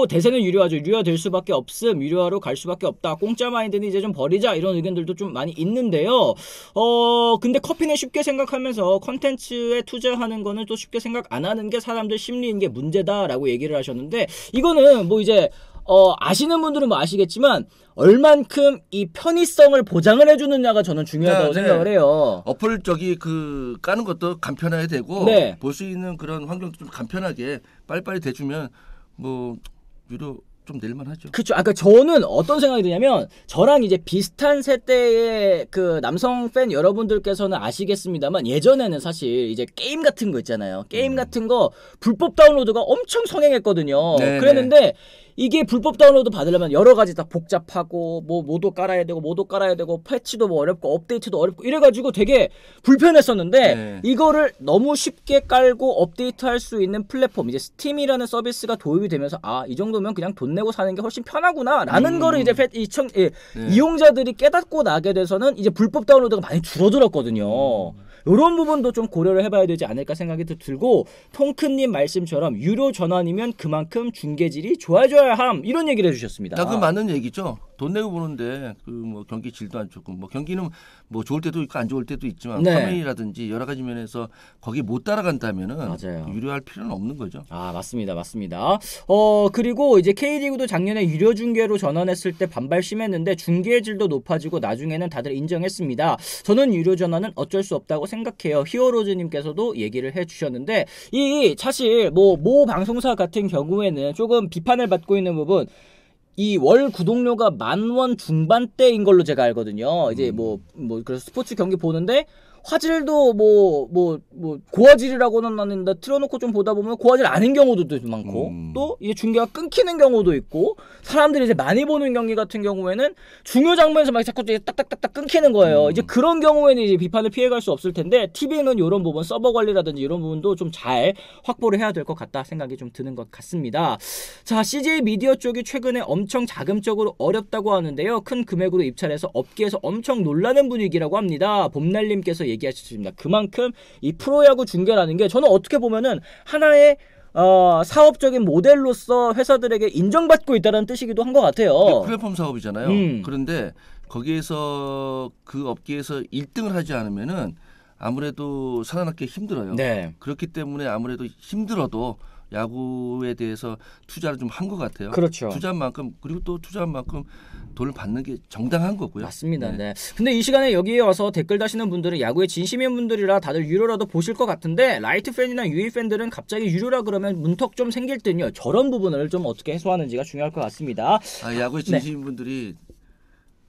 대세는 유료화죠. 유료화될 수밖에 없음. 유료화로 갈 수밖에 없다. 공짜 마인드는 이제 좀 버리자 이런 의견들도 좀 많이 있는데요. 근데 커피는 쉽게 생각하면서 컨텐츠에 투자하는 거는 또 쉽게 생각 안 하는 게 사람들 심리인 게 문제다라고 얘기를 하셨는데 이거는 뭐 이제 아시는 분들은 뭐 아시겠지만 얼만큼 이 편의성을 보장을 해주느냐가 저는 중요하다고 생각을 해요. 어플 까는 것도 간편해야 되고 네. 볼 수 있는 그런 환경도 좀 간편하게 빨리빨리 대주면 뭐 유료 좀 낼만 하죠. 그렇죠. 아까 저는 어떤 생각이 드냐면 저랑 이제 비슷한 세대의 그 남성 팬 여러분들께서는 아시겠습니다만 예전에는 사실 이제 게임 같은 거 있잖아요. 게임 같은 거 불법 다운로드가 엄청 성행했거든요. 네네. 그랬는데 이게 불법 다운로드 받으려면 여러 가지 다 복잡하고 뭐 모도 깔아야 되고 패치도 뭐 어렵고 업데이트도 어렵고 이래가지고 되게 불편했었는데 네. 이거를 너무 쉽게 깔고 업데이트할 수 있는 플랫폼 이제 스팀이라는 서비스가 도입이 되면서 이 정도면 그냥 돈 내고 사는 게 훨씬 편하구나라는 거를 이제 이용자들이 깨닫고 나게 돼서는 이제 불법 다운로드가 많이 줄어들었거든요. 이런 부분도 좀 고려를 해봐야 되지 않을까 생각이 들고 통큰님 말씀처럼 유료 전환이면 그만큼 중계질이 좋아져야 함 이런 얘기를 해주셨습니다. 그 맞는 얘기죠. 돈 내고 보는데 뭐 경기 질도 안 좋고 뭐 경기는 뭐 좋을 때도 있고 안 좋을 때도 있지만 네. 화면이라든지 여러 가지 면에서 거기 못 따라간다면은 맞아요. 유료할 필요는 없는 거죠. 맞습니다. 그리고 이제 K리그도 작년에 유료 중계로 전환했을 때 반발 심했는데 중계의 질도 높아지고 나중에는 다들 인정했습니다. 저는 유료 전환은 어쩔 수 없다고 생각해요. 히어로즈님께서도 얘기를 해주셨는데 이 사실 모 방송사 같은 경우에는 조금 비판을 받고 있는 부분 이 월 구독료가 10,000원 중반대인 걸로 제가 알거든요. 이제 그래서 스포츠 경기 보는데 화질도 고화질이라고는 하는데 틀어놓고 좀 보다 보면 고화질 아닌 경우도 많고 또 이제 중계가 끊기는 경우도 있고 사람들이 이제 많이 보는 경기 같은 경우에는 중요 장면에서 막 자꾸 딱딱딱딱 끊기는 거예요. 이제 그런 경우에는 이제 비판을 피해갈 수 없을 텐데 TV는 이런 부분 서버 관리라든지 이런 부분도 좀 잘 확보를 해야 될 것 같다 생각이 좀 드는 것 같습니다. 자, CJ 미디어 쪽이 최근에 엄청 자금적으로 어렵다고 하는데요. 큰 금액으로 입찰해서 업계에서 엄청 놀라는 분위기라고 합니다. 봄날님께서 얘기하셨습니다. 그만큼 이 프로야구 중계라는 게 저는 어떻게 보면은 하나의 사업적인 모델로서 회사들에게 인정받고 있다는 뜻이기도 한 것 같아요. 플랫폼 사업이잖아요. 그런데 거기에서 그 업계에서 1등을 하지 않으면은 아무래도 살아남기 힘들어요. 네. 그렇기 때문에 아무래도 힘들어도 야구에 대해서 투자를 좀 한 것 같아요. 그렇죠. 투자한 만큼 그리고 또 투자한 만큼 돈을 받는 게 정당한 거고요. 맞습니다. 네. 근데 이 시간에 여기에 와서 댓글 다시는 분들은 야구의 진심인 분들이라 다들 유료라도 보실 것 같은데 라이트 팬이나 유일 팬들은 갑자기 유료라 그러면 문턱 좀 생길 듯요. 저런 부분을 좀 어떻게 해소하는지가 중요할 것 같습니다. 야구의 진심인 분들이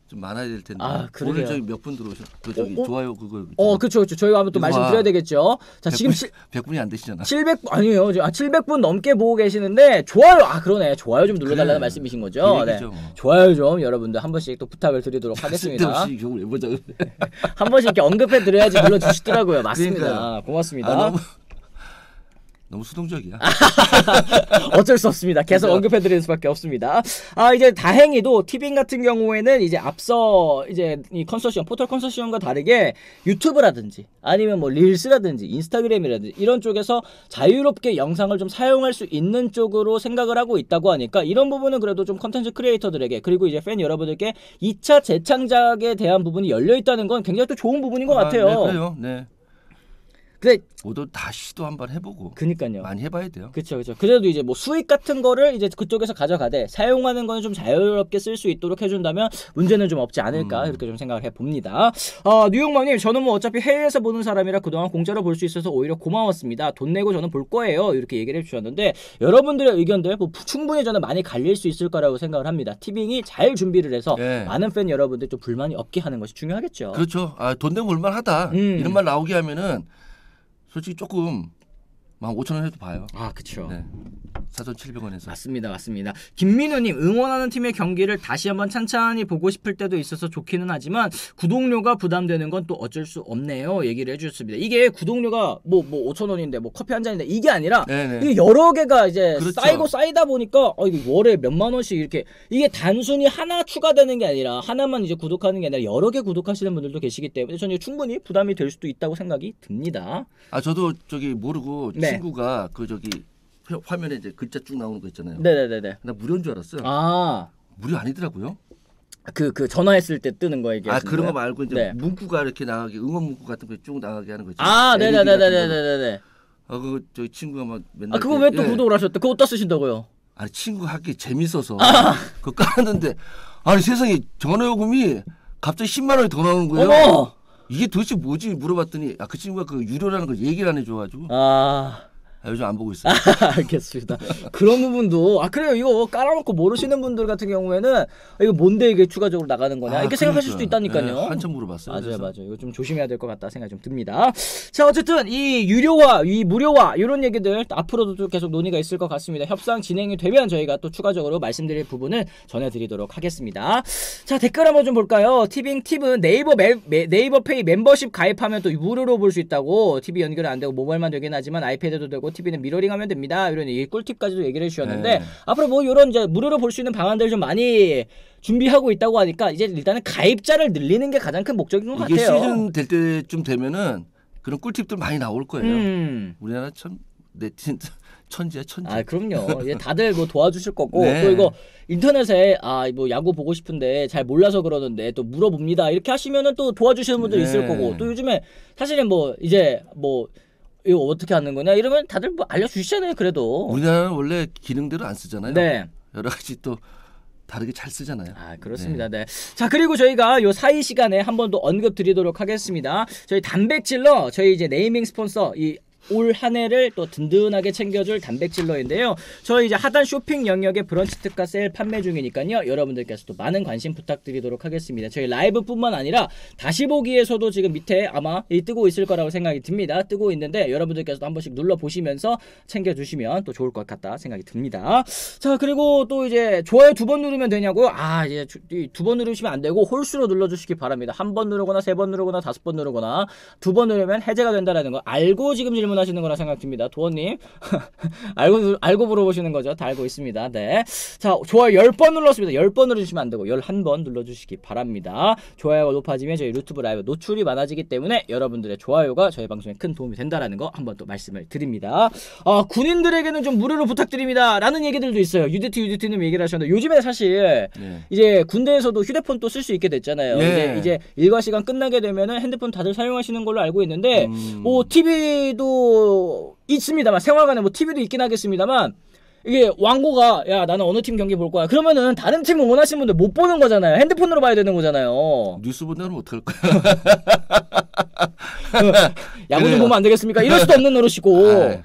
좀 많아야 될 텐데. 그러게요. 오늘 저기 몇 분 들어오셨? 좋아요 그거. 그렇죠. 저희가 한번 또 말씀드려야 되겠죠. 자, 지금 100분이 안 되시잖아. 700 700분 넘게 보고 계시는데 좋아요. 그러네. 좋아요 좀 눌러달라는 말씀이신 거죠. 네. 좋아요 좀 여러분들 한 번씩 또 부탁을 드리도록 하겠습니다. 이걸 왜 보자. 한 번씩 이렇게 언급해 드려야지 눌러주시더라고요. 맞습니다. 그러니까요. 고맙습니다. 너무 수동적이야. 어쩔 수 없습니다. 계속 언급해드리는 수밖에 없습니다. 이제 다행히도 티빙 같은 경우에는 이제 앞서 이제 이 컨소시엄, 포털 컨소시엄과 다르게 유튜브라든지 아니면 뭐 릴스라든지 인스타그램이라든지 이런 쪽에서 자유롭게 영상을 좀 사용할 수 있는 쪽으로 생각을 하고 있다고 하니까 이런 부분은 그래도 좀 컨텐츠 크리에이터들에게 그리고 이제 팬 여러분들께 2차 재창작에 대한 부분이 열려 있다는 건 굉장히 또 좋은 부분인 것 같아요. 네, 그래요. 네. 근데 모두 다시도 한번 해보고. 그니까요. 많이 해봐야 돼요. 그렇죠. 그래도 이제 뭐 수익 같은 거를 이제 그쪽에서 가져가되 사용하는 거는 좀 자유롭게 쓸 수 있도록 해준다면 문제는 좀 없지 않을까 이렇게 좀 생각을 해봅니다. 뉴욕맘님, 저는 뭐 어차피 해외에서 보는 사람이라 그동안 공짜로 볼 수 있어서 오히려 고마웠습니다. 돈 내고 저는 볼 거예요. 이렇게 얘기를 해주셨는데 여러분들의 의견들 뭐 충분히 저는 많이 갈릴 수 있을 거라고 생각을 합니다. 티빙이 잘 준비를 해서 네. 많은 팬 여러분들 좀 불만이 없게 하는 것이 중요하겠죠. 그렇죠. 돈 내고 볼만하다. 이런 말 나오게 하면은 솔직히 조금 15,000원 해도 봐요. 그쵸. 네. 4,700원에서. 맞습니다. 김민우님, 응원하는 팀의 경기를 다시 한번 찬찬히 보고 싶을 때도 있어서 좋기는 하지만 구독료가 부담되는 건 또 어쩔 수 없네요. 얘기를 해주셨습니다. 이게 구독료가 뭐 5,000원인데 뭐 커피 한 잔인데 이게 아니라 네네. 이게 여러 개가 이제 그렇죠. 쌓이다 보니까 이거 월에 몇만 원씩 이렇게 이게 단순히 하나 추가되는 게 아니라 하나만 이제 구독하는 게 아니라 여러 개 구독하시는 분들도 계시기 때문에 저는 충분히 부담이 될 수도 있다고 생각이 듭니다. 저도 저기 모르고 네. 친구가 그 저기 화면에 이제 글자 쭉 나오는 거 있잖아요. 네네네네. 나 무료인 줄 알았어요. 무료 아니더라고요. 그 전화했을 때 뜨는 거 얘기하시는 그런 거예요? 거 말고 이제 네. 문구가 이렇게 나가게 응원 문구 같은 거 쭉 나가게 하는 거 있잖아요. 네네네네네네. 그 저희 친구가 막 맨날 그거 왜 또 구독을 하셨대? 그거 어디다 쓰신다고요? 친구 하기 재밌어서 그거 깔았는데 세상에 전화요금이 갑자기 10만 원이 더 나오는 거예요. 어머! 이게 도대체 뭐지 물어봤더니 그 친구가 그 유료라는 걸 얘기를 안 해줘가지고 요즘 안 보고 있어요. 알겠습니다. 그런 부분도 그래요. 이거 깔아놓고 모르시는 분들 같은 경우에는 이거 뭔데 이게 추가적으로 나가는 거냐 이렇게 생각하실 수도 있다니까요. 네, 한참 물어봤어요. 맞아요. 이거 좀 조심해야 될 것 같다 생각이 좀 듭니다. 자, 어쨌든 이 유료화, 이 무료화 이런 얘기들 앞으로도 또 계속 논의가 있을 것 같습니다. 협상 진행이 되면 저희가 또 추가적으로 말씀드릴 부분을 전해드리도록 하겠습니다. 자, 댓글 한번 좀 볼까요? 티빙 팁은 네이버 페이 멤버십 가입하면 또 무료로 볼 수 있다고. TV 연결은 안 되고 모바일만 되긴 하지만 아이패드도 되고 TV는 미러링 하면 됩니다. 이런 꿀팁까지도 얘기를 해주셨는데 앞으로 뭐 이런 이제 무료로 볼 수 있는 방안들 좀 많이 준비하고 있다고 하니까 이제 일단은 가입자를 늘리는 게 가장 큰 목적인 것 같아요. 이게 시즌 될 때쯤 되면은 그런 꿀팁들 많이 나올 거예요. 우리나라 참 네티즌 천지야 천지. 그럼요. 다들 뭐 도와주실 거고 네. 또 이거 인터넷에 뭐 야구 보고 싶은데 잘 몰라서 그러는데 또 물어봅니다. 이렇게 하시면은 또 도와주시는 분들 있을 거고 또 요즘에 사실은 뭐 이제 뭐 이거 어떻게 하는 거냐 이러면 다들 뭐 알려주시잖아요. 그래도 우리나라는 원래 기능대로 안 쓰잖아요. 네. 여러 가지 또 다르게 잘 쓰잖아요. 그렇습니다. 네. 자, 그리고 저희가 요 사이 시간에 한 번 더 언급 드리도록 하겠습니다. 저희 단백질러 저희 이제 네이밍 스폰서 올 한 해를 또 든든하게 챙겨줄 단백질러인데요. 저희 이제 하단 쇼핑 영역의 브런치 특가 세일 판매 중이니까요. 여러분들께서 또 많은 관심 부탁드리도록 하겠습니다. 저희 라이브뿐만 아니라 다시 보기에서도 지금 밑에 아마 뜨고 있을 거라고 생각이 듭니다. 뜨고 있는데 여러분들께서도 한 번씩 눌러보시면서 챙겨주시면 또 좋을 것 같다 생각이 듭니다. 자, 그리고 또 이제 좋아요 2번 누르면 되냐고요? 이제 2번 누르시면 안 되고 홀수로 눌러주시기 바랍니다. 1번 누르거나 3번 누르거나 5번 누르거나 2번 누르면 해제가 된다라는 거 알고 지금 질문하시는 거라 생각됩니다. 도원님 알고 물어보시는 거죠. 다 알고 있습니다. 네. 자, 좋아요 10번 눌렀습니다. 10번 누르시면 안 되고 11번 눌러주시기 바랍니다. 좋아요가 높아지면 저희 유튜브 라이브 노출이 많아지기 때문에 여러분들의 좋아요가 저희 방송에 큰 도움이 된다라는 거 한번 또 말씀을 드립니다. 군인들에게는 좀 무료로 부탁드립니다 라는 얘기들도 있어요. UDT님 얘기를 하셨는데 요즘에 사실 이제 군대에서도 휴대폰 또 쓸 수 있게 됐잖아요. 이제 일과 시간 끝나게 되면은 핸드폰 다들 사용하시는 걸로 알고 있는데 뭐 TV도 있습니다만 생활관에 뭐 TV도 있긴 하겠습니다만 이게 왕고가 야 나는 어느 팀 경기 볼 거야 그러면은 다른 팀 응원하시는 분들 못 보는 거잖아요. 핸드폰으로 봐야 되는 거잖아요. 뉴스 본다면 어떡할 거야. 야구 좀 보면 안 되겠습니까? 이럴 수도 없는 노릇이고.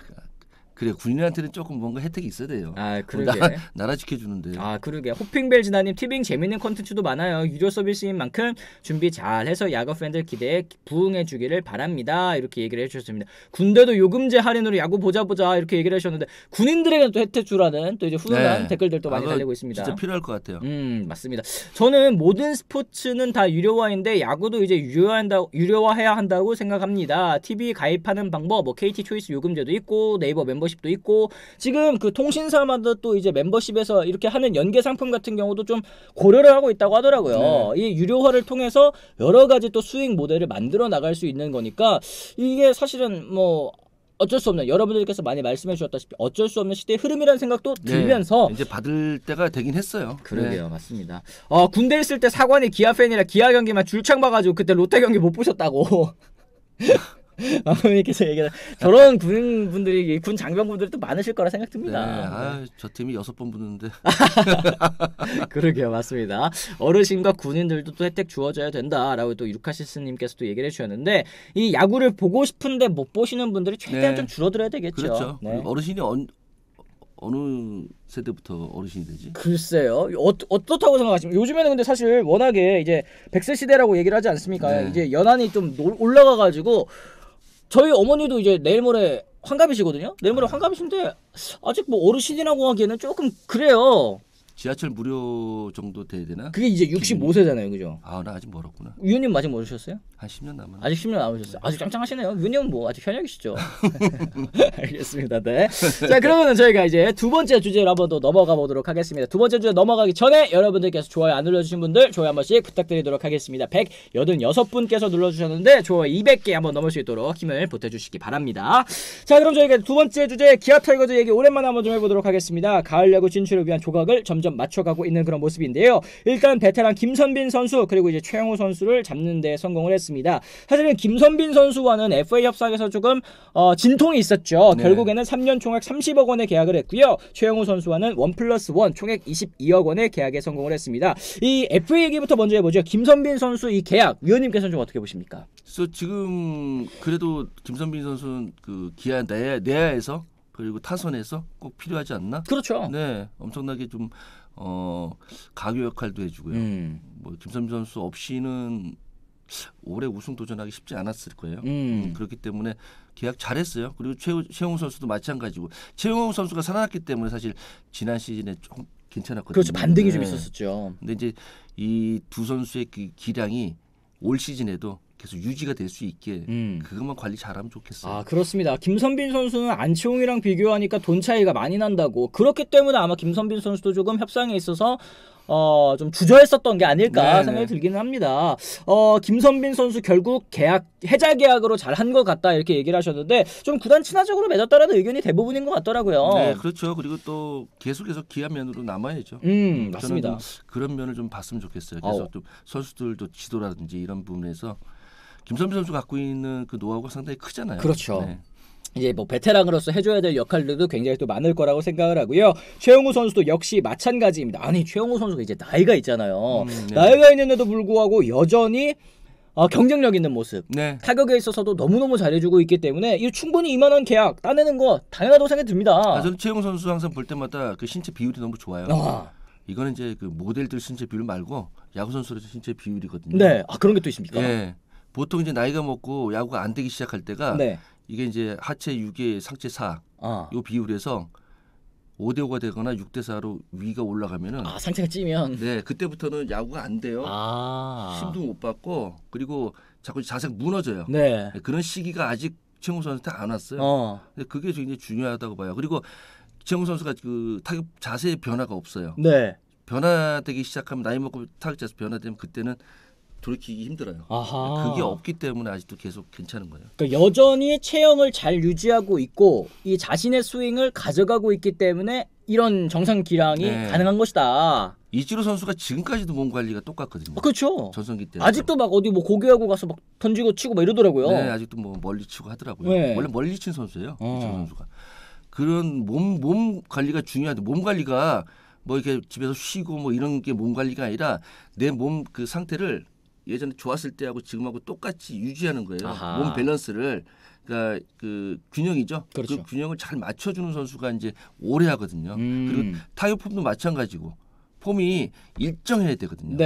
그래 군인한테는 조금 뭔가 혜택이 있어야 돼요. 그러게. 나라 지켜주는데. 그러게. 호핑벨 진아님 티빙 재밌는 컨텐츠도 많아요. 유료 서비스인 만큼 준비 잘해서 야구 팬들 기대에 부응해주기를 바랍니다. 이렇게 얘기를 해주셨습니다. 군대도 요금제 할인으로 야구 보자 이렇게 얘기를 하셨는데 군인들에게는 또 혜택 주라는 또 이제 훈훈한 댓글들도 많이 달리고 있습니다. 진짜 필요할 것 같아요. 맞습니다. 저는 모든 스포츠는 다 유료화인데 야구도 이제 유료화해야 한다고 생각합니다. TV 가입하는 방법, KT 초이스 요금제도 있고 네이버 멤버십 멤버십도 있고 지금 그 통신사마다 또 이제 멤버십에서 이렇게 하는 연계 상품 같은 경우도 좀 고려를 하고 있다고 하더라고요. 이 유료화를 통해서 여러 가지 또 수익 모델을 만들어 나갈 수 있는 거니까 이게 사실은 뭐 어쩔 수 없는 여러분들께서 많이 말씀해 주셨다시피 어쩔 수 없는 시대의 흐름이라는 생각도 들면서 이제 받을 때가 되긴 했어요. 그러게요. 맞습니다. 군대 있을 때 사관이 기아 팬이라 기아 경기만 줄창 봐가지고 그때 롯데 경기 못 보셨다고 아버님께서 얘기를 저런 군분들이 군 장병분들이 또 많으실 거라 생각됩니다. 저 팀이 6번 붙는데. 그러게요. 맞습니다. 어르신과 군인들도 또 혜택 주어져야 된다라고 또 유카시스님께서도 얘기를 해주셨는데 이 야구를 보고 싶은데 못 보시는 분들이 최대한 좀 줄어들어야 되겠죠. 그렇죠. 어르신이 어느 세대부터 어르신이 되지? 글쎄요. 어떻다고 생각하십니까? 요즘에는 근데 사실 워낙에 이제 100세 시대라고 얘기를 하지 않습니까? 이제 연한이 좀 올라가가지고 저희 어머니도 이제 내일 모레 환갑이시거든요. 내일 모레 환갑이신데 아직 뭐 어르신이라고 하기에는 조금 그래요. 지하철 무료 정도 돼야 되나? 그게 이제 65세잖아요, 그죠? 나 아직 멀었구나. 위원님 아직 모르셨어요? 한 10년 남았네. 아직 10년 남으셨어요. 아직 짱짱하시네요. 위원님은 뭐 아직 현역이시죠? 알겠습니다. 네. 자, 그러면은 저희가 이제 두 번째 주제로 한번 더 넘어가 보도록 하겠습니다. 두 번째 주제 넘어가기 전에 여러분들께서 좋아요 안 눌러주신 분들 좋아요 한 번씩 부탁드리도록 하겠습니다. 186분께서 눌러주셨는데 좋아요 200개 한번 넘을 수 있도록 힘을 보태주시기 바랍니다. 자, 그럼 저희가 두 번째 주제 기아 타이거즈 얘기 오랜만에 한번 좀 해보도록 하겠습니다. 가을 야구 진출을 위한 조각을 점점 맞춰가고 있는 그런 모습인데요. 일단 베테랑 김선빈 선수 그리고 이제 최영우 선수를 잡는 데 성공을 했습니다. 사실은 김선빈 선수와는 FA 협상에서 조금 진통이 있었죠. 결국에는 3년 총액 30억 원의 계약을 했고요. 최영우 선수와는 1+1 총액 22억 원의 계약에 성공을 했습니다. 이 FA 얘기부터 먼저 해보죠. 김선빈 선수 이 계약 위원님께서는 좀 어떻게 보십니까? 그래서 지금 그래도 김선빈 선수는 그 기아 내야에서 그리고 타선에서 꼭 필요하지 않나? 그렇죠. 네, 엄청나게 좀 가교 역할도 해주고요. 뭐 김선빈 선수 없이는 올해 우승 도전하기 쉽지 않았을 거예요. 그렇기 때문에 계약 잘했어요. 그리고 최영우 선수도 마찬가지고 최영우 선수가 살아났기 때문에 사실 지난 시즌에 좀 괜찮았거든요. 그렇죠. 반등이 좀 있었었죠. 근데 이제 이 두 선수의 그 기량이 올 시즌에도 계속 유지가 될 수 있게 그것만 관리 잘하면 좋겠어요. 아, 그렇습니다. 김선빈 선수는 안치홍이랑 비교하니까 돈 차이가 많이 난다고. 그렇기 때문에 아마 김선빈 선수도 조금 협상에 있어서 좀 주저했었던 게 아닐까 생각이 들기는 합니다. 김선빈 선수 결국 해자 계약으로 잘 한 것 같다 이렇게 얘기를 하셨는데 좀 구단 친화적으로 맺었다라는 의견이 대부분인 것 같더라고요. 네, 그렇죠. 그리고 또 계속해서 기아 면으로 남아야죠. 맞습니다. 저는 그런 면을 좀 봤으면 좋겠어요. 계속 좀 선수들도 지도라든지 이런 부분에서 김선빈 선수 갖고 있는 그 노하우가 상당히 크잖아요. 그렇죠. 네. 이제 뭐 베테랑으로서 해줘야 될 역할들도 굉장히 또 많을 거라고 생각을 하고요. 최영우 선수도 역시 마찬가지입니다. 아니 최영우 선수가 이제 나이가 있잖아요. 나이가 있는데도 불구하고 여전히 경쟁력 있는 모습, 타격에 있어서도 너무너무 잘해주고 있기 때문에 이 충분히 이만한 계약 따내는 거 당연하다고 생각이 듭니다. 저는 최영우 선수 항상 볼 때마다 그 신체 비율이 너무 좋아요. 이거는 이제 그 모델들 신체 비율 말고 야구 선수의 신체 비율이거든요. 네, 그런 게 또 있습니까? 네, 보통 이제 나이가 먹고 야구가 안 되기 시작할 때가 이게 이제 하체 6에 상체 4, 요 비율에서 5대5가 되거나 6대4로 위가 올라가면은 상체가 찌면 그때부터는 야구가 안 돼요. 힘도 못 받고 그리고 자꾸 자세가 무너져요. 그런 시기가 아직 최영우 선수한테 안 왔어요. 근데 그게 굉장히 중요하다고 봐요. 그리고 최영우 선수가 그 타격 자세의 변화가 없어요. 변화되기 시작하면 나이 먹고 타격 자세 변화되면 그때는 돌이키기 힘들어요. 그게 없기 때문에 아직도 계속 괜찮은 거예요. 그러니까 여전히 체형을 잘 유지하고 있고 이 자신의 스윙을 가져가고 있기 때문에 이런 정상 기량이 가능한 것이다. 이치로 선수가 지금까지도 몸 관리가 똑같거든요. 그렇죠. 전성기 때 아직도 막 어디 뭐 고교하고 가서 막 던지고 치고 막 이러더라고요. 아직도 뭐 멀리 치고 하더라고요. 원래 멀리 친 선수예요. 이치로 선수가. 그런 몸 관리가 중요한데 몸 관리가 뭐 이렇게 집에서 쉬고 뭐 이런 게 몸 관리가 아니라 내 몸 그 상태를 예전에 좋았을 때하고 지금하고 똑같이 유지하는 거예요. 몸 밸런스를. 그러니까 그 균형이죠. 그 균형을 잘 맞춰주는 선수가 이제 오래 하거든요. 그리고 타격 폼도 마찬가지고 폼이 일정해야 되거든요.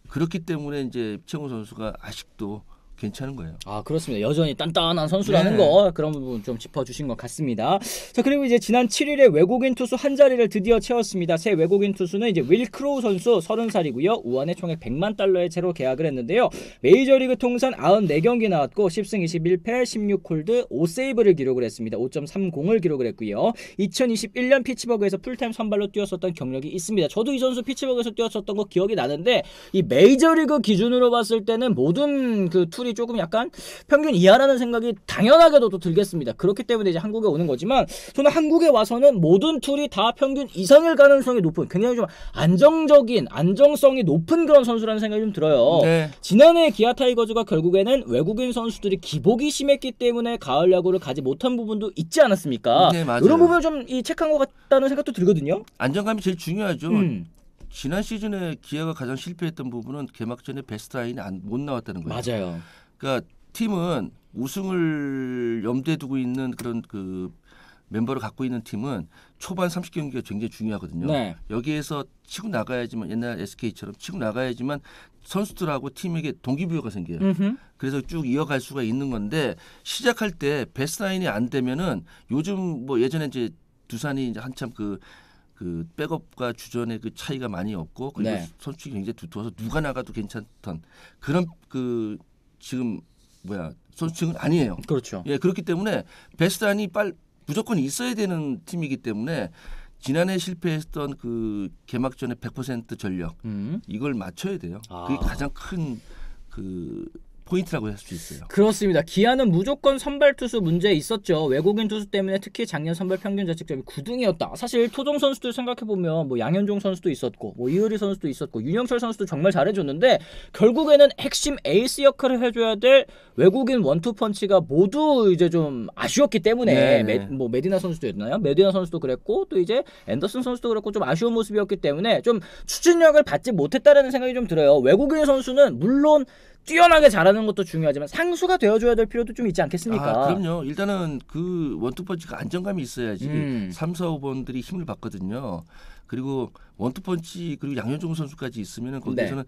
그렇기 때문에 이제 최영우 선수가 아직도 괜찮은 거예요. 아 그렇습니다. 여전히 단단한 선수라는 네. 거 그런 부분 좀 짚어주신 것 같습니다. 자 그리고 이제 지난 7일에 외국인 투수 한 자리를 드디어 채웠습니다. 새 외국인 투수는 이제 윌 크로우 선수 30살이고요. 우한에 총액 100만 달러의 채로 계약을 했는데요. 메이저리그 통산 94경기 나왔고 10승 21패 16홀드 5세이브를 기록을 했습니다. 5.30을 기록을 했고요. 2021년 피츠버그에서 풀타임 선발로 뛰었었던 경력이 있습니다. 저도 이 선수 피츠버그에서 뛰었었던 거 기억이 나는데 이 메이저리그 기준으로 봤을 때는 모든 그 툴이 조금 약간 평균 이하라는 생각이 당연하게도 또 들겠습니다. 그렇기 때문에 이제 한국에 오는 거지만 저는 한국에 와서는 모든 툴이 다 평균 이상일 가능성이 높은 굉장히 좀 안정적인 안정성이 높은 그런 선수라는 생각이 좀 들어요. 네. 지난해 기아 타이거즈가 결국에는 외국인 선수들이 기복이 심했기 때문에 가을 야구를 가지 못한 부분도 있지 않았습니까? 네, 맞아요. 이런 부분을 좀 이 체크한 것 같다는 생각도 들거든요. 안정감이 제일 중요하죠. 지난 시즌에 기아가 가장 실패했던 부분은 개막전에 베스트 라인이 못 나왔다는 거예요. 맞아요. 그러니까 팀은 우승을 염두에 두고 있는 그런 그 멤버를 갖고 있는 팀은 초반 30경기가 굉장히 중요하거든요. 네. 여기에서 치고 나가야지만 옛날 SK처럼 치고 나가야지만 선수들하고 팀에게 동기부여가 생겨요. 그래서 쭉 이어갈 수가 있는 건데 시작할 때 베스트 라인이 안 되면은 요즘 뭐 예전에 이제 두산이 이제 한참 그 백업과 주전의 그 차이가 많이 없고 그리고 네. 선수들이 굉장히 두터워서 누가 나가도 괜찮던 그런 그 지금 선수층은 아니에요. 그렇죠. 예, 그렇기 때문에 베스트란이 무조건 있어야 되는 팀이기 때문에 지난해 실패했던 그 개막전의 100% 전력 이걸 맞춰야 돼요. 그게 가장 큰 그 포인트라고 할 수 있어요. 그렇습니다. 기아는 무조건 선발 투수 문제 있었죠. 외국인 투수 때문에 특히 작년 선발 평균 자책점이 9등이었다. 사실 토종 선수들 생각해 보면 뭐 양현종 선수도 있었고, 뭐 이효리 선수도 있었고, 윤영철 선수도 정말 잘해줬는데 결국에는 핵심 에이스 역할을 해줘야 될 외국인 원투 펀치가 모두 이제 좀 아쉬웠기 때문에 메디나 선수도 있나요? 메디나 선수도 그랬고 또 이제 앤더슨 선수도 그랬고 좀 아쉬운 모습이었기 때문에 좀 추진력을 받지 못했다라는 생각이 좀 들어요. 외국인 선수는 물론 뛰어나게 잘하는 것도 중요하지만 상수가 되어줘야 될 필요도 좀 있지 않겠습니까? 그럼요. 일단은 그 원투펀치가 안정감이 있어야지 3, 4, 5번들이 힘을 받거든요. 그리고 원투펀치 그리고 양현종 선수까지 있으면 거기서는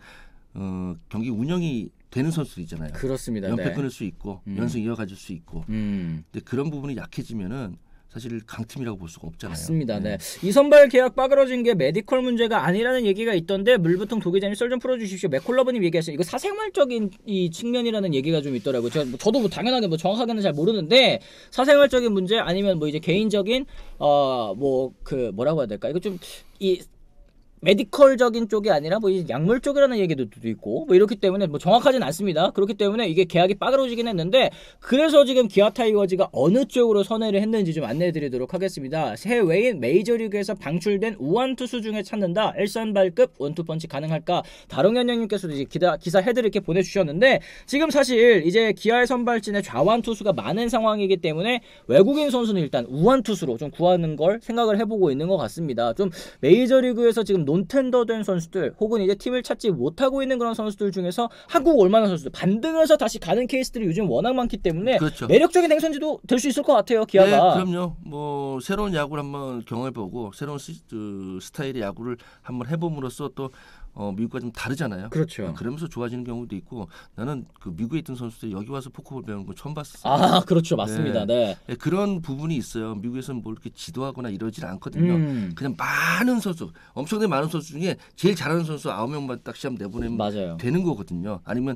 경기 운영이 되는 선수들 있잖아요. 그렇습니다. 연패 끊을 수 있고 연승 이어가줄 수 있고 근데 그런 부분이 약해지면은 사실 강팀이라고 볼 수가 없잖아요. 맞습니다. 네. 이 선발 계약 빠그러진 게 메디컬 문제가 아니라는 얘기가 있던데 물부통 도기자님 썰 좀 풀어주십시오. 맥콜러버님 얘기하신 이거 사생활적인 이 측면이라는 얘기가 좀 있더라고요. 저도 뭐 당연하게 뭐 정확하게는 잘 모르는데 사생활적인 문제 아니면 뭐 이제 개인적인 뭐라고 해야 될까? 이거 좀 이 메디컬적인 쪽이 아니라 뭐 약물 쪽이라는 얘기도 있고 뭐 이렇기 때문에 뭐 정확하진 않습니다. 그렇기 때문에 이게 계약이 빠그러지긴 했는데 그래서 지금 기아 타이거즈가 어느 쪽으로 선회를 했는지 좀 안내해드리도록 하겠습니다. 해외인 메이저리그에서 방출된 우완 투수 중에 찾는다. 일선발급 원투펀치 가능할까? 다롱현 형님께서도 이제 기사 헤드를 이렇게 보내주셨는데 지금 사실 이제 기아의 선발진에 좌완 투수가 많은 상황이기 때문에 외국인 선수는 일단 우완 투수로 좀 구하는 걸 생각을 해보고 있는 것 같습니다. 좀 메이저리그에서 지금 논텐더 된 선수들 혹은 이제 팀을 찾지 못하고 있는 그런 선수들 중에서 한국 올만한 선수들 반등해서 다시 가는 케이스들이 요즘 워낙 많기 때문에 그렇죠. 매력적인 행선지도 될 수 있을 것 같아요. 기아가. 네, 그럼요. 뭐 새로운 야구를 한번 경험해보고 새로운 스타일의 야구를 한번 해봄으로써 또 미국과 좀 다르잖아요. 그렇죠. 그러면서 좋아지는 경우도 있고 나는 그 미국에 있던 선수들이 여기 와서 포크볼 배우는 거 처음 봤었어요. 아, 그렇죠. 맞습니다. 네. 그런 부분이 있어요. 미국에서는 뭐 이렇게 지도하거나 이러질 않거든요. 그냥 많은 선수, 엄청나게 많은 선수 중에 제일 잘하는 선수 9명만 딱 시험 내보내면 맞아요. 되는 거거든요. 아니면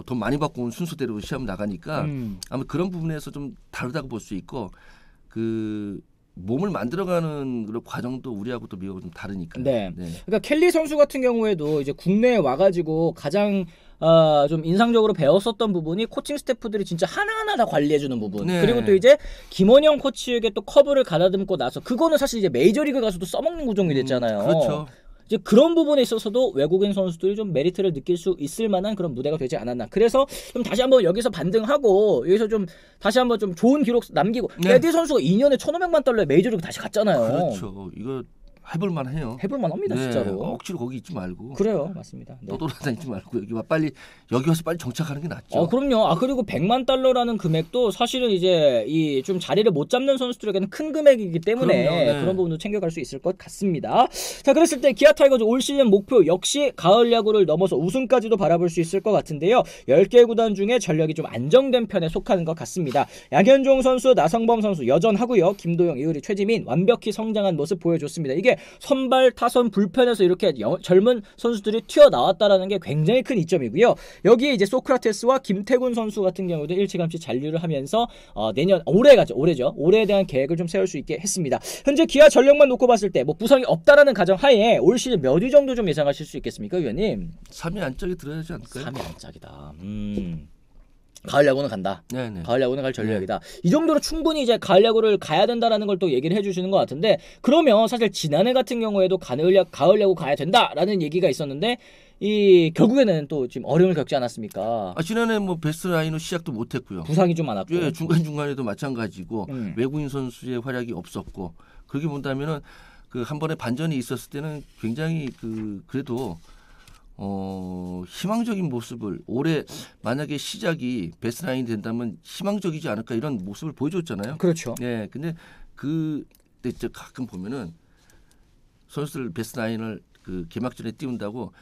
돈 많이 받고 온 순서대로 시험 나가니까 아마 그런 부분에서 좀 다르다고 볼 수 있고 그 몸을 만들어가는 그런 과정도 우리하고 또 미국하고 좀 다르니까. 네. 그러니까 켈리 선수 같은 경우에도 이제 국내에 와가지고 가장 좀 인상적으로 배웠었던 부분이 코칭 스태프들이 진짜 하나하나 다 관리해주는 부분. 네. 그리고 또 이제 김원영 코치에게 또 커브를 가다듬고 나서 그거는 사실 이제 메이저리그 가서도 써먹는 구종이 됐잖아요. 그렇죠. 이제 그런 부분에 있어서도 외국인 선수들이 좀 메리트를 느낄 수 있을 만한 그런 무대가 되지 않았나. 그래서 좀 다시 한번 여기서 반등하고 여기서 좀 다시 한번 좀 좋은 기록 남기고. 네. 에디 선수가 2년에 1,500만 달러에 메이저리그 다시 갔잖아요. 그렇죠. 이거 해볼만 해요. 해볼만 합니다, 네, 진짜로. 억지로 거기 있지 말고. 그래요, 맞습니다. 네. 떠돌아다니지 말고 여기 와서 빨리 정착하는 게 낫죠. 그럼요. 그리고 100만 달러라는 금액도 사실은 이제 이 좀 자리를 못 잡는 선수들에게는 큰 금액이기 때문에 그럼요, 네. 그런 부분도 챙겨갈 수 있을 것 같습니다. 자, 그랬을 때 기아 타이거즈 올 시즌 목표 역시 가을 야구를 넘어서 우승까지도 바라볼 수 있을 것 같은데요. 10개 구단 중에 전력이 좀 안정된 편에 속하는 것 같습니다. 양현종 선수, 나성범 선수 여전하고요. 김도영, 이의리, 최지민 완벽히 성장한 모습 보여줬습니다. 이게 선발, 타선, 불펜에서 이렇게 젊은 선수들이 튀어나왔다라는 게 굉장히 큰 이점이고요. 여기에 이제 소크라테스와 김태군 선수 같은 경우도 일찌감치 잔류를 하면서 올해에 대한 계획을 좀 세울 수 있게 했습니다. 현재 기아 전력만 놓고 봤을 때 뭐 부상이 없다라는 가정 하에 올 시즌 몇 위 정도 좀 예상하실 수 있겠습니까, 위원님? 3위 안짝에 들어야 하지 않을까요? 3위 안짝이다. 가을 야구는 간다. 네네. 가을 야구는 갈 전력이다. 이 정도로 충분히 이제 가을 야구를 가야 된다라는 걸 또 얘기를 해주시는 것 같은데, 그러면 사실 지난해 같은 경우에도 가을 야구 가야 된다라는 얘기가 있었는데 이 결국에는 또 지금 어려움을 겪지 않았습니까? 지난해 뭐 베스트 라인으로 시작도 못했고요. 부상이 좀 많았고. 예, 중간 중간에도 마찬가지고 외국인 선수의 활약이 없었고, 그렇게 본다면은 그 한 번에 반전이 있었을 때는 굉장히 그래도 희망적인 모습을 올해 만약에 시작이 베스트 라인이 된다면 희망적이지 않을까 이런 모습을 보여줬잖아요. 그렇죠. 예, 근데 그때 가끔 보면은 선수들 베스트 라인을 개막전에 띄운다고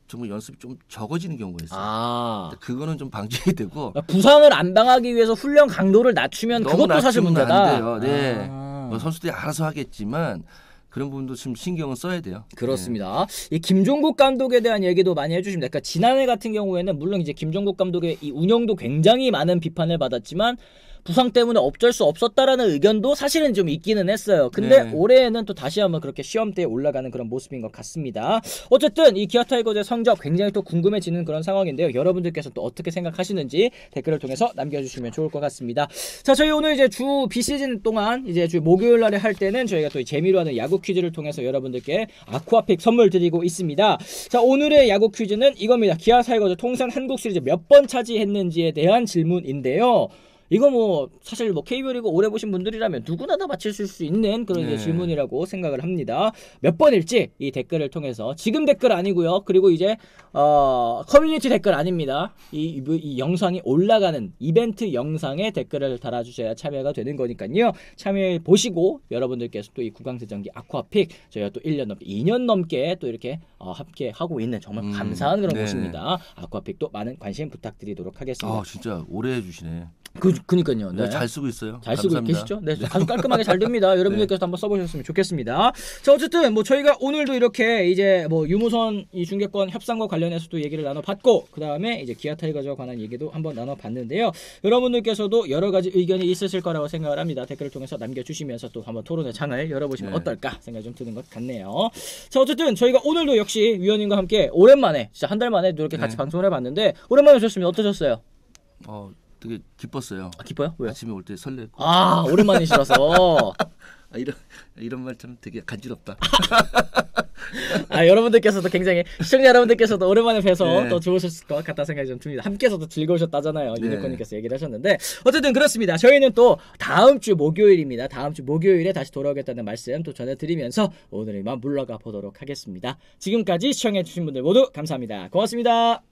정말 연습이 좀 적어지는 경우가 있어요. 그거는 좀 방지해야 되고. 부상을 안 당하기 위해서 훈련 강도를 낮추면 그것도 사실 문제다. 안 돼요. 네. 선수들이 알아서 하겠지만 그런 부분도 좀 신경을 써야 돼요. 그렇습니다. 네. 이 김종국 감독에 대한 얘기도 많이 해주십니다. 그러니까 지난해 같은 경우에는 물론 이제 김종국 감독의 이 운영도 굉장히 많은 비판을 받았지만 부상 때문에 어쩔 수 없었다라는 의견도 사실은 좀 있기는 했어요. 근데 올해에는 또 다시 한번 그렇게 시험대에 올라가는 그런 모습인 것 같습니다. 어쨌든 이 기아 타이거즈의 성적 굉장히 또 궁금해지는 그런 상황인데요. 여러분들께서 또 어떻게 생각하시는지 댓글을 통해서 남겨주시면 좋을 것 같습니다. 자, 저희 오늘 이제 주 비시즌 동안 이제 주 목요일 날에 할 때는 저희가 또 재미로 하는 야구 퀴즈를 통해서 여러분들께 아쿠아픽 선물 드리고 있습니다. 자, 오늘의 야구 퀴즈는 이겁니다. 기아 타이거즈 통산 한국 시리즈 몇 번 차지했는지에 대한 질문인데요. 이거 뭐 사실 뭐 KBO 리그 오래 보신 분들이라면 누구나 다 맞힐 수 있는 그런 이제 질문이라고 생각을 합니다. 몇 번일지 이 댓글을 통해서, 지금 댓글 아니고요. 그리고 이제 커뮤니티 댓글 아닙니다. 이 영상이 올라가는 이벤트 영상에 댓글을 달아주셔야 참여가 되는 거니까요. 참여해 보시고 여러분들께서 또 이 구강세정기 아쿠아픽 저희가 또 1년 넘게 2년 넘게 또 이렇게 함께 하고 있는 정말 감사한 그런 곳입니다. 아쿠아픽도 많은 관심 부탁드리도록 하겠습니다. 진짜 오래 해주시네. 그니까요. 네. 잘 쓰고 있어요. 잘 쓰고 감사합니다. 계시죠? 네, 아주 깔끔하게 잘 됩니다. 여러분들께서 한번 써보셨으면 좋겠습니다. 자, 어쨌든 뭐 저희가 오늘도 이렇게 이제 뭐 유무선 이 중계권 협상과 관련해서도 얘기를 나눠봤고, 그 다음에 이제 기아 타이거즈와 관한 얘기도 한번 나눠봤는데요. 여러분들께서도 여러 가지 의견이 있으실 거라고 생각을 합니다. 댓글을 통해서 남겨주시면서 또 한번 토론의 장을 열어보시면 어떨까 생각이 좀 드는 것 같네요. 자, 어쨌든 저희가 오늘도 역시 위원님과 함께 오랜만에 진짜 한 달 만에 이렇게 같이 방송을 해봤는데 오랜만에 오셨습니다. 어떠셨어요? 되게 기뻤어요. 기뻐요? 왜요? 아침에 올 때 설레고. 오랜만이시라서. 이런 말 참 되게 간지럽다. 여러분들께서도 굉장히, 시청자 여러분들께서도 오랜만에 뵈서 더 좋으셨을 것 같다 생각이 좀 듭니다. 함께서도 즐거우셨다잖아요. 유니콘님께서 얘기를 하셨는데, 어쨌든 그렇습니다. 저희는 또 다음 주 목요일입니다. 다음 주 목요일에 다시 돌아오겠다는 말씀 또 전해드리면서 오늘 이만 물러가 보도록 하겠습니다. 지금까지 시청해주신 분들 모두 감사합니다. 고맙습니다.